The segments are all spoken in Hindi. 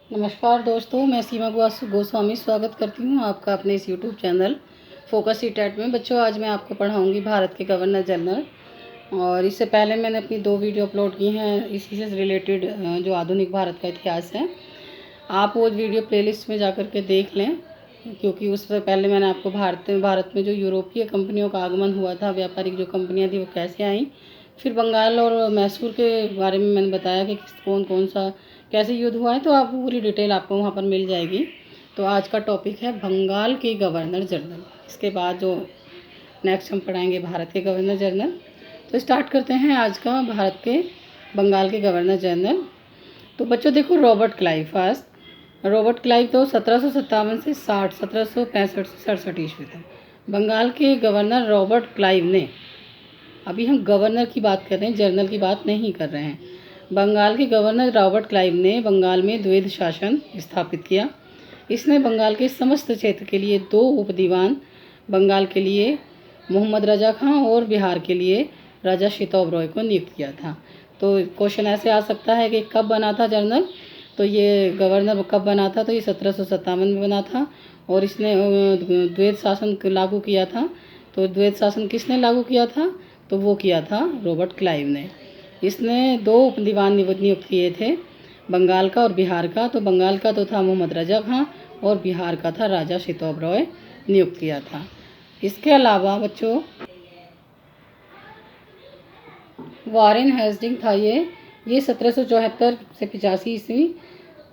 नमस्कार दोस्तों, मैं सीमा गोस्वामी स्वागत करती हूँ आपका अपने इस यूट्यूब चैनल फोकस सी-टैट में। बच्चों, आज मैं आपको पढ़ाऊँगी भारत के गवर्नर जनरल। और इससे पहले मैंने अपनी 2 वीडियो अपलोड की हैं इसी से रिलेटेड, जो आधुनिक भारत का इतिहास है। आप वो वीडियो प्लेलिस्ट में जा कर के देख लें, क्योंकि उससे पहले मैंने आपको भारत में जो यूरोपीय कंपनियों का आगमन हुआ था, व्यापारिक जो कंपनियाँ थी वो कैसे आईं। फिर बंगाल और मैसूर के बारे में मैंने बताया कि कौन कौन सा कैसे युद्ध हुआ है, तो आप पूरी डिटेल आपको वहाँ पर मिल जाएगी। तो आज का टॉपिक है बंगाल के गवर्नर जनरल। इसके बाद जो नेक्स्ट हम पढ़ाएंगे भारत के गवर्नर जनरल। तो स्टार्ट करते हैं आज का भारत के बंगाल के गवर्नर जनरल। तो बच्चों देखो, रॉबर्ट क्लाइव तो 1757 से 1765 से 67 ईस्वी तक बंगाल के गवर्नर रॉबर्ट क्लाइव ने, अभी हम गवर्नर की बात कर रहे हैं, जनरल की बात नहीं कर रहे हैं। बंगाल के गवर्नर रॉबर्ट क्लाइव ने बंगाल में द्वैध शासन स्थापित किया। इसने बंगाल के समस्त क्षेत्र के लिए 2 उपदीवान, बंगाल के लिए मोहम्मद रजा खां और बिहार के लिए राजा शितोब रॉय को नियुक्त किया था। तो क्वेश्चन ऐसे आ सकता है कि कब बना था जनरल, तो ये गवर्नर कब बना था, तो ये 1757 में बना था। और इसने द्वैध शासन लागू किया था। तो द्वैध शासन किसने लागू किया था, तो वो किया था रॉबर्ट क्लाइव ने। इसने 2 उपदीवान नियुक्त किए थे, बंगाल का और बिहार का। तो बंगाल का तो था मोहम्मद रजा खां और बिहार का था राजा शितोब रॉय नियुक्त किया था। इसके अलावा बच्चों वारेन हेस्टिंग था, ये 1774 से 85 ईस्वी,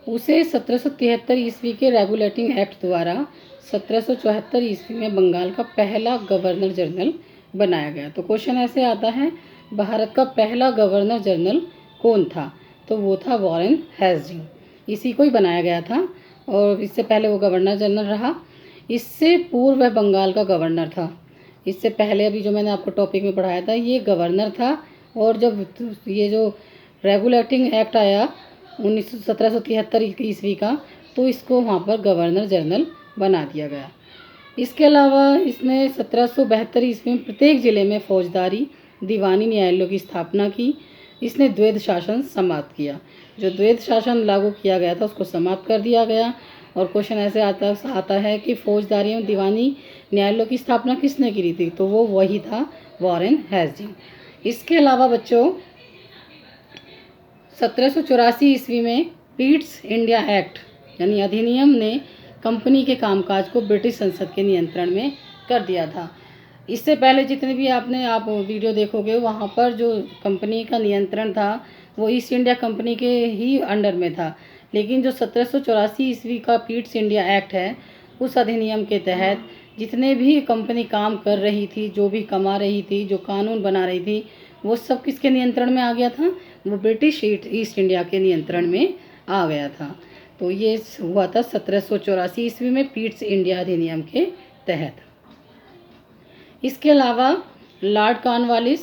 उसे 1773 ईस्वी के रेगुलेटिंग एक्ट द्वारा 1774 ईस्वी में बंगाल का पहला गवर्नर जनरल बनाया गया। तो क्वेश्चन ऐसे आता है, भारत का पहला गवर्नर जनरल कौन था, तो वो था वारेन हेस्टिंग। इसी को ही बनाया गया था और इससे पहले वो गवर्नर जनरल रहा। इससे पूर्व वह बंगाल का गवर्नर था। इससे पहले अभी जो मैंने आपको टॉपिक में पढ़ाया था, ये गवर्नर था। और जब ये जो रेगुलेटिंग एक्ट आया 1773 ईस्वी का, तो इसको वहाँ पर गवर्नर जनरल बना दिया गया। इसके अलावा इसने 1772 ईस्वी में प्रत्येक ज़िले में फौजदारी दीवानी न्यायालयों की स्थापना की। इसने द्वैध शासन समाप्त किया। जो द्वैध शासन लागू किया गया था उसको समाप्त कर दिया गया। और क्वेश्चन ऐसे आता है कि फौजदारी एवं दीवानी न्यायालयों की स्थापना किसने की थी, तो वो वही था वारेन हेस्टिंग। इसके अलावा बच्चों 1784 ईस्वी में पीट्स इंडिया एक्ट यानी अधिनियम ने कंपनी के कामकाज को ब्रिटिश संसद के नियंत्रण में कर दिया था। इससे पहले जितने भी आप वीडियो देखोगे, वहाँ पर जो कंपनी का नियंत्रण था वो ईस्ट इंडिया कंपनी के ही अंडर में था। लेकिन जो 1784 ईस्वी का पीट्स इंडिया एक्ट है, उस अधिनियम के तहत जितने भी कंपनी काम कर रही थी, जो भी कमा रही थी, जो कानून बना रही थी, वो सब किसके नियंत्रण में आ गया था, वो ब्रिटिश ईस्ट इंडिया के नियंत्रण में आ गया था। तो ये हुआ था 1784 ईस्वी में पीट्स इंडिया अधिनियम के तहत। इसके अलावा लॉर्ड कॉर्नवालिस,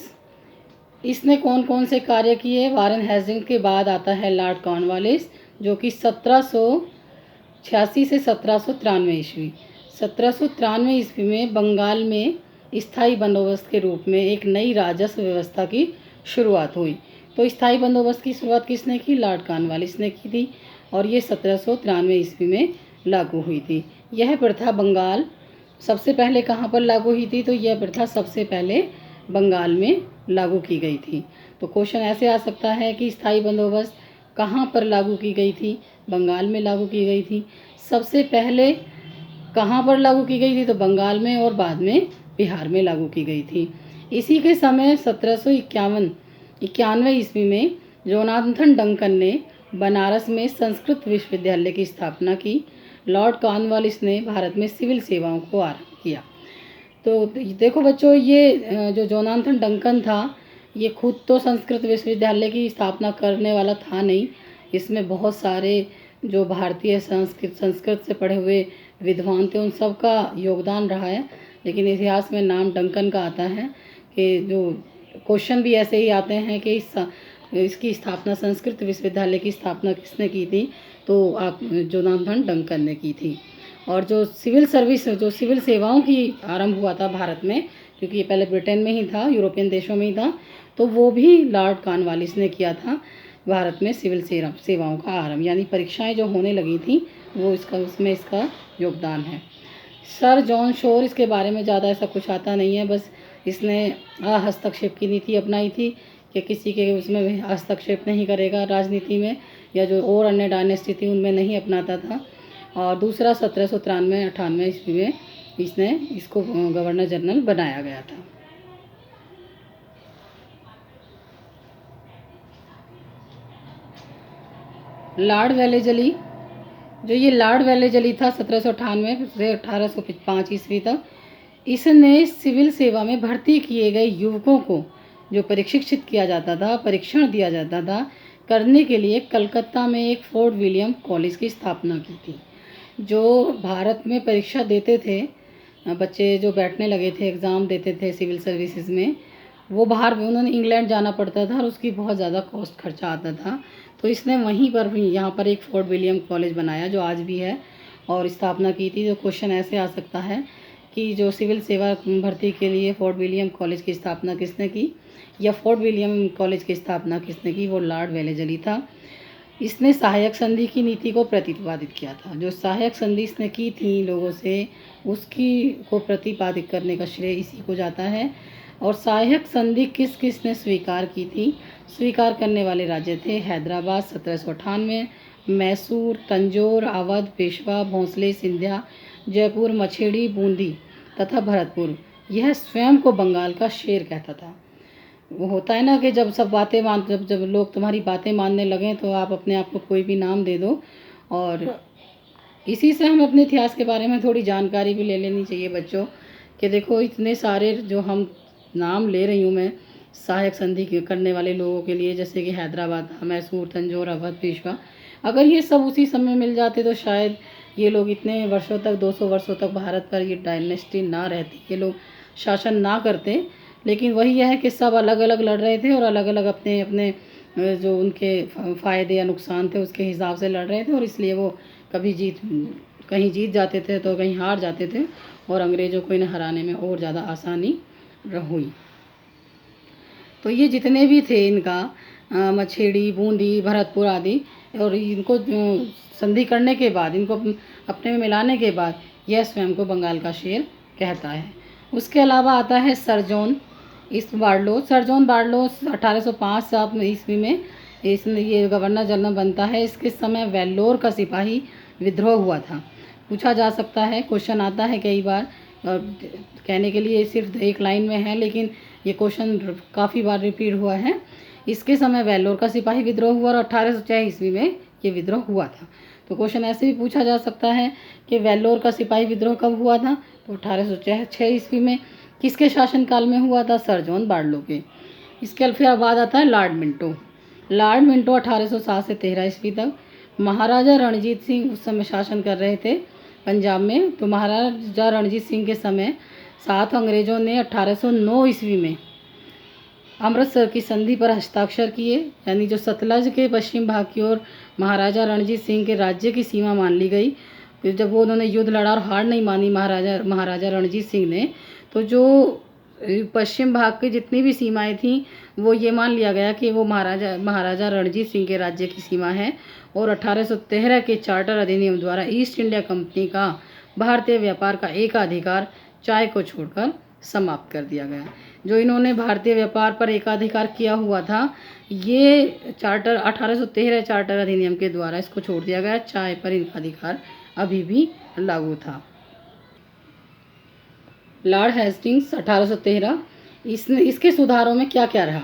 इसने कौन कौन से कार्य किए, वारेन हेस्टिंग के बाद आता है लॉर्ड कॉर्नवालिस, जो कि 1786 से 1793 ईस्वी 1793 ईस्वी में बंगाल में स्थायी बंदोबस्त के रूप में एक नई राजस्व व्यवस्था की शुरुआत हुई। तो स्थायी बंदोबस्त की शुरुआत किसने की, लॉर्ड कॉर्नवालिस ने की थी। और ये 1793 ईस्वी में लागू हुई थी। यह प्रथा बंगाल सबसे पहले कहाँ पर लागू हुई थी, तो यह प्रथा सबसे पहले बंगाल में लागू की गई थी। तो क्वेश्चन ऐसे आ सकता है कि स्थायी बंदोबस्त कहाँ पर लागू की गई थी, बंगाल में लागू की गई थी। सबसे पहले कहाँ पर लागू की गई थी, तो बंगाल में, और बाद में बिहार में लागू की गई थी। इसी के समय 1791 ईस्वी में जोनाथन डंकन ने बनारस में संस्कृत विश्वविद्यालय की स्थापना की। लॉर्ड कॉर्नवालिस ने भारत में सिविल सेवाओं को आरंभ किया। तो देखो बच्चों, ये जो जोनाथन डंकन था, ये खुद तो संस्कृत विश्वविद्यालय की स्थापना करने वाला था नहीं। इसमें बहुत सारे जो भारतीय संस्कृत से पढ़े हुए विद्वान थे, उन सब का योगदान रहा है। लेकिन इतिहास में नाम डंकन का आता है कि जो क्वेश्चन भी ऐसे ही आते हैं कि इसकी स्थापना, संस्कृत विश्वविद्यालय की स्थापना किसने की थी, तो आप जोनाथन डंकन ने की थी। और जो सिविल सेवाओं की आरंभ हुआ था भारत में, क्योंकि ये पहले ब्रिटेन में ही था, यूरोपियन देशों में ही था, तो वो भी लॉर्ड कॉर्नवालिस ने किया था। भारत में सिविल सेवाओं का आरंभ, यानी परीक्षाएं जो होने लगी थी वो उसमें इसका योगदान है। सर जॉन शोर, इसके बारे में ज़्यादा ऐसा कुछ आता नहीं है, बस इसने हस्तक्षेप की नीति अपनाई थी कि किसी के उसमें भी हस्तक्षेप नहीं करेगा राजनीति में, या जो और अन्य डायनेस्टी थी उनमें नहीं अपनाता था। और दूसरा 1793-98 ईस्वी में इसने इसको गवर्नर जनरल बनाया गया था। लॉर्ड वेलेजली, जो ये लॉर्ड वेलेजली था 1798 से 1805 ईस्वी तक, इसने सिविल सेवा में भर्ती किए गए युवकों को जो प्रशिक्षित किया जाता था, परीक्षण दिया जाता था, करने के लिए कलकत्ता में एक फोर्ट विलियम कॉलेज की स्थापना की थी। जो भारत में परीक्षा देते थे बच्चे, जो बैठने लगे थे एग्ज़ाम देते थे सिविल सर्विसेज में, वो बाहर उन्होंने इंग्लैंड जाना पड़ता था और उसकी बहुत ज़्यादा कॉस्ट खर्चा आता था। तो इसने वहीं पर भी यहाँ पर एक फोर्ट विलियम कॉलेज बनाया जो आज भी है, और स्थापना की थी। जो क्वेश्चन ऐसे आ सकता है कि जो सिविल सेवा भर्ती के लिए फोर्ट विलियम कॉलेज की स्थापना किसने की, या फोर्ट विलियम कॉलेज की स्थापना किसने की, वो लॉर्ड वेलेजली था। इसने सहायक संधि की नीति को प्रतिपादित किया था। जो सहायक संधि इसने की थी लोगों से, उसकी को प्रतिपादित करने का श्रेय इसी को जाता है। और सहायक संधि किस किस ने स्वीकार की थी, स्वीकार करने वाले राज्य थे हैदराबाद 1798, मैसूर, तंजौर, अवध, पेशवा, भोंसले, सिंधिया, जयपुर, मछेड़ी, बूंदी तथा भरतपुर। यह स्वयं को बंगाल का शेर कहता था। वो होता है ना कि जब सब बातें मान जब लोग तुम्हारी बातें मानने लगें तो आप अपने आप को कोई भी नाम दे दो। और इसी से हम अपने इतिहास के बारे में थोड़ी जानकारी भी ले लेनी चाहिए बच्चों, कि देखो इतने सारे जो हम नाम ले रही हूँ मैं सहायक संधि करने वाले लोगों के लिए, जैसे कि हैदराबाद, मैसूर, तंजौर, अवध, पेशवा, अगर ये सब उसी समय मिल जाते तो शायद ये लोग इतने वर्षों तक 200 वर्षों तक भारत पर ये डायनेस्टी ना रहती, ये लोग शासन ना करते। लेकिन वही है कि सब अलग अलग लड़ रहे थे और अलग अलग अपने अपने जो उनके फ़ायदे या नुकसान थे उसके हिसाब से लड़ रहे थे, और इसलिए वो कभी कहीं जीत जाते थे तो कहीं हार जाते थे, और अंग्रेज़ों को इन्हें हराने में और ज़्यादा आसानी हुई। तो ये जितने भी थे इनका मछेड़ी, बूंदी, भरतपुर आदि, और इनको संधि करने के बाद, इनको अपने में मिलाने के बाद यह स्वयं को बंगाल का शेर कहता है। उसके अलावा आता है sir John Barlow. Sir John Barlow 1805 ईस्वी में ये गवर्नर जनरल बनता है। इसके समय वेल्लोर का सिपाही विद्रोह हुआ था। पूछा जा सकता है, क्वेश्चन आता है कई बार, और कहने के लिए सिर्फ एक लाइन में है लेकिन ये क्वेश्चन काफ़ी बार रिपीट हुआ है। इसके समय वेल्लोर का सिपाही विद्रोह हुआ और 1806 ईस्वी में ये विद्रोह हुआ था। तो क्वेश्चन ऐसे भी पूछा जा सकता है कि वेल्लोर का सिपाही विद्रोह कब हुआ था, तो 1806 ईस्वी में। किसके शासनकाल में हुआ था, सर जॉन बार्लो के। इसके फिर बाद आता है लॉर्ड मिंटो। लॉर्ड मिंटो 1807 से 13 ईस्वी तक। महाराजा रणजीत सिंह उस समय शासन कर रहे थे पंजाब में। तो महाराजा रणजीत सिंह के समय साथ अंग्रेज़ों ने 1809 ईस्वी में अमृतसर की संधि पर हस्ताक्षर किए, यानी जो सतलज के पश्चिम भाग की ओर महाराजा रणजीत सिंह के राज्य की सीमा मान ली गई। फिर जब वो उन्होंने युद्ध लड़ा और हार नहीं मानी महाराजा रणजीत सिंह ने, तो जो पश्चिम भाग की जितनी भी सीमाएं थीं वो ये मान लिया गया कि वो महाराजा रणजीत सिंह के राज्य की सीमा है। और 1813 के चार्टर अधिनियम द्वारा ईस्ट इंडिया कंपनी का भारतीय व्यापार का एकाधिकार चाय को छोड़कर समाप्त कर दिया गया। जो इन्होंने भारतीय व्यापार पर एकाधिकार किया हुआ था, ये चार्टर 1813 चार्टर अधिनियम के द्वारा इसको छोड़ दिया गया। चाय पर इनका अधिकार अभी भी लागू था। लॉर्ड हेस्टिंग्स 1813, इसके सुधारों में क्या क्या रहा।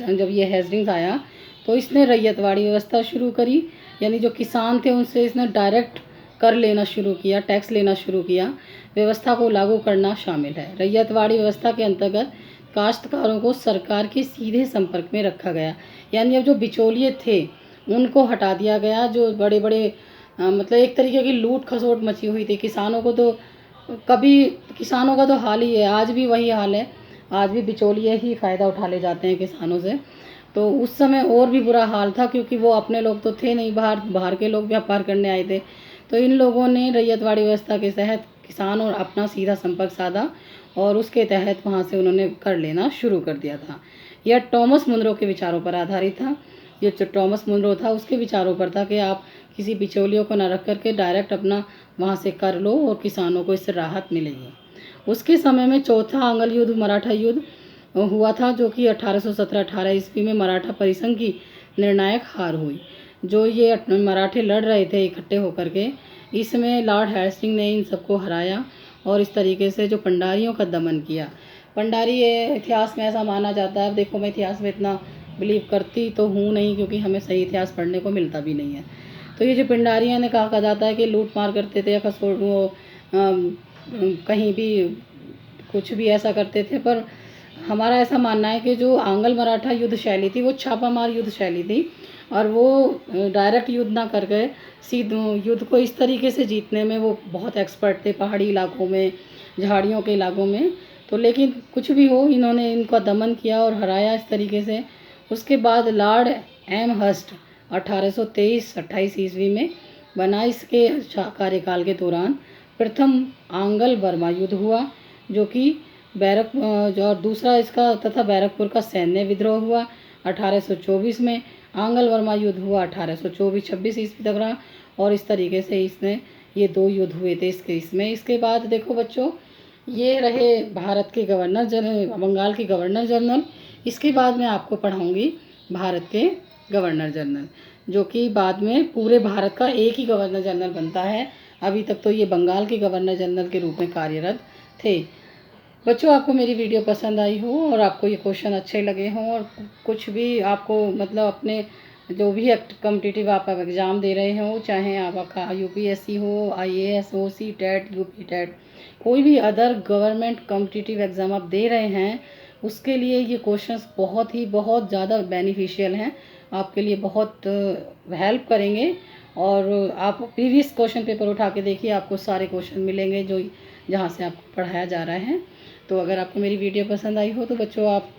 जब ये हेस्टिंग्स आया तो इसने रैयतवाड़ी व्यवस्था शुरू करी, यानी जो किसान थे उनसे इसने डायरेक्ट कर लेना शुरू किया, टैक्स लेना शुरू किया। व्यवस्था को लागू करना शामिल है। रैयतवाड़ी व्यवस्था के अंतर्गत काश्तकारों को सरकार के सीधे संपर्क में रखा गया, यानी अब जो बिचौलिए थे उनको हटा दिया गया। जो बड़े बड़े मतलब एक तरीके की लूट खसोट मची हुई थी किसानों को, तो किसानों का तो हाल ही है, आज भी वही हाल है। आज भी बिचौलिए ही फ़ायदा उठा ले जाते हैं किसानों से। तो उस समय और भी बुरा हाल था, क्योंकि वो अपने लोग तो थे नहीं, बाहर के लोग व्यापार करने आए थे। तो इन लोगों ने रैयतवाड़ी व्यवस्था के तहत किसान और अपना सीधा संपर्क साधा, और उसके तहत वहाँ से उन्होंने कर लेना शुरू कर दिया था। यह टॉमस मुनरो के विचारों पर आधारित था। ये जो टॉमस मुनरो था उसके विचारों पर था कि आप किसी बिचौलियों को ना रख करके डायरेक्ट अपना वहाँ से कर लो और किसानों को इससे राहत मिलेगी। उसके समय में चौथा आंग्ल युद्ध मराठा युद्ध हुआ था, जो कि 1817-18 ईस्वी में मराठा परिसंघ की निर्णायक हार हुई। जो ये मराठे लड़ रहे थे इकट्ठे होकर के, इसमें लॉर्ड हेस्टिंग ने इन सबको हराया और इस तरीके से जो पंडारियों का दमन किया। पंडारी ये इतिहास में ऐसा माना जाता है, देखो मैं इतिहास में इतना बिलीव करती तो हूँ नहीं, क्योंकि हमें सही इतिहास पढ़ने को मिलता भी नहीं है। तो ये जो पंडारियाँ ने कहा जाता है कि लूट मार करते थे या कहीं भी कुछ भी ऐसा करते थे, पर हमारा ऐसा मानना है कि जो आंग्ल मराठा युद्ध शैली थी वो छापामार युद्ध शैली थी, और वो डायरेक्ट युद्ध ना करके सीधे युद्ध को इस तरीके से जीतने में वो बहुत एक्सपर्ट थे, पहाड़ी इलाकों में, झाड़ियों के इलाकों में। तो लेकिन कुछ भी हो, इन्होंने इनका दमन किया और हराया इस तरीके से। उसके बाद लॉर्ड एमहर्स्ट 1823-28 ईस्वी में बना। इसके कार्यकाल के दौरान प्रथम आंग्ल बर्मा युद्ध हुआ, जो कि और दूसरा इसका तथा बैरकपुर का सैन्य विद्रोह हुआ 1824 में। आंग्ल बर्मा युद्ध हुआ 1824-26 ईस्वी तक रहा, और इस तरीके से इसमें ये 2 युद्ध हुए थे इसमें। इसके बाद देखो बच्चों, ये रहे भारत के गवर्नर जनरल, बंगाल के गवर्नर जनरल। इसके बाद मैं आपको पढ़ाऊँगी भारत के गवर्नर जनरल, जो कि बाद में पूरे भारत का एक ही गवर्नर जनरल बनता है। अभी तक तो ये बंगाल के गवर्नर जनरल के रूप में कार्यरत थे। बच्चों, आपको मेरी वीडियो पसंद आई हो और आपको ये क्वेश्चन अच्छे लगे हों, और कुछ भी आपको मतलब अपने जो भी कॉम्पिटिटिव आप एग्ज़ाम दे रहे हो, चाहे आपका यूपीएससी हो, आईएएस हो, सीटेट, यूपी टेट, कोई भी अदर गवर्नमेंट कॉम्पिटिटिव एग्ज़ाम आप दे रहे हैं, उसके लिए ये क्वेश्चंस बहुत ज़्यादा बेनिफिशियल हैं, आपके लिए बहुत हेल्प करेंगे। और आप प्रीवियस क्वेश्चन पेपर उठा के देखिए, आपको सारे क्वेश्चन मिलेंगे जो जहाँ से आपको पढ़ाया जा रहा है। तो अगर आपको मेरी वीडियो पसंद आई हो तो बच्चों आप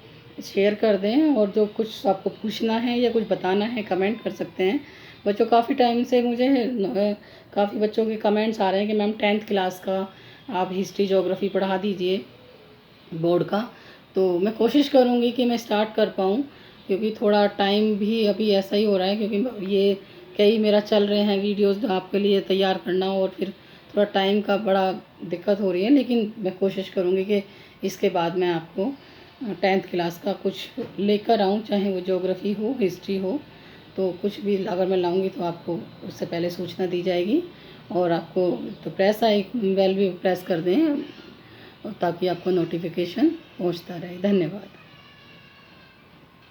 शेयर कर दें, और जो कुछ आपको पूछना है या कुछ बताना है कमेंट कर सकते हैं। बच्चों, काफ़ी टाइम से मुझे काफ़ी बच्चों के कमेंट्स आ रहे हैं कि मैम 10th क्लास का आप हिस्ट्री ज्योग्राफी पढ़ा दीजिए बोर्ड का। तो मैं कोशिश करूँगी कि मैं स्टार्ट कर पाऊँ, क्योंकि थोड़ा टाइम भी अभी ऐसा ही हो रहा है, क्योंकि ये कई मेरा चल रहे हैं वीडियोज़ आपके लिए तैयार करना, और फिर थोड़ा टाइम का बड़ा दिक्कत हो रही है। लेकिन मैं कोशिश करूँगी कि इसके बाद मैं आपको 10th क्लास का कुछ लेकर आऊँ, चाहे वो ज्योग्राफी हो, हिस्ट्री हो, तो कुछ भी अगर मैं लाऊँगी तो आपको उससे पहले सूचना दी जाएगी। और आपको तो बेल भी प्रेस कर दें, ताकि आपको नोटिफिकेशन पहुँचता रहे। धन्यवाद।